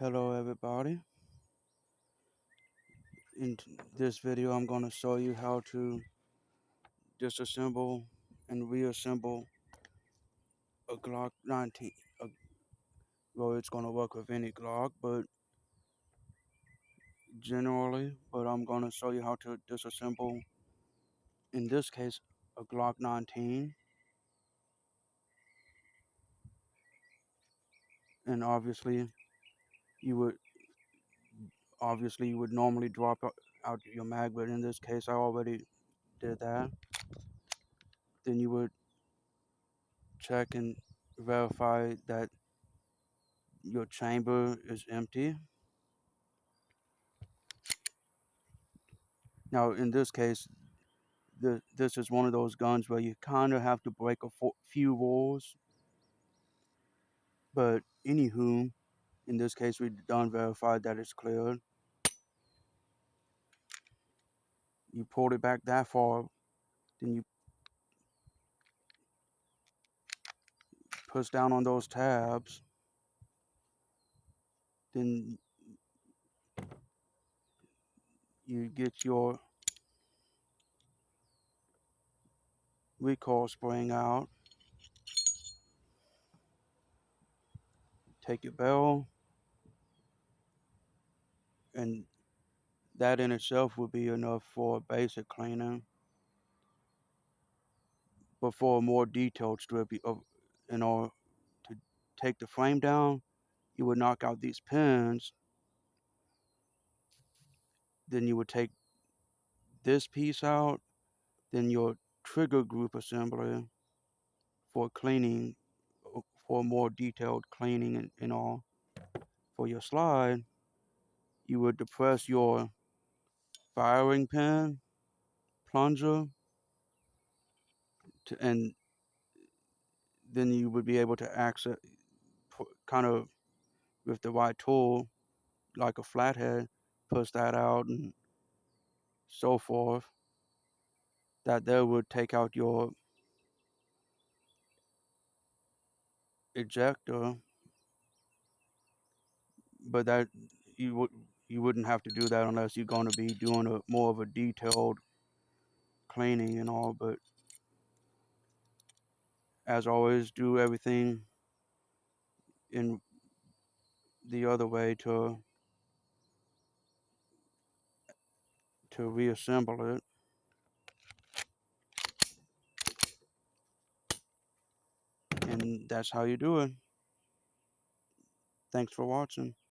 Hello everybody. In this video I'm going to show you how to disassemble and reassemble a Glock 19. Well, it's going to work with any Glock, but I'm going to show you how to disassemble, in this case, a Glock 19. And you would you would normally drop out your mag, but in this case I already did that. Then you would check and verify that your chamber is empty. Now, in this case, this is one of those guns where you kind of have to break a few rules. But anywho, in this case, we done verified that it's cleared. You pulled it back that far, then you push down on those tabs, then you get your recoil spring out, take your barrel, and that in itself would be enough for basic cleaning. But for a more detailed strip, in order to take the frame down, you would knock out these pins. Then you would take this piece out, then your trigger group assembly for cleaning, for more detailed cleaning and all. For your slide, you would depress your firing pin, plunger, and then you would be able to access, kind of with the right tool, like a flathead, push that out and so forth. That there would take out your ejector, but that you would you wouldn't have to do that unless you're going to be doing a more of a detailed cleaning and all. But as always, do everything in the other way to reassemble it, and that's how you do it. Thanks for watching.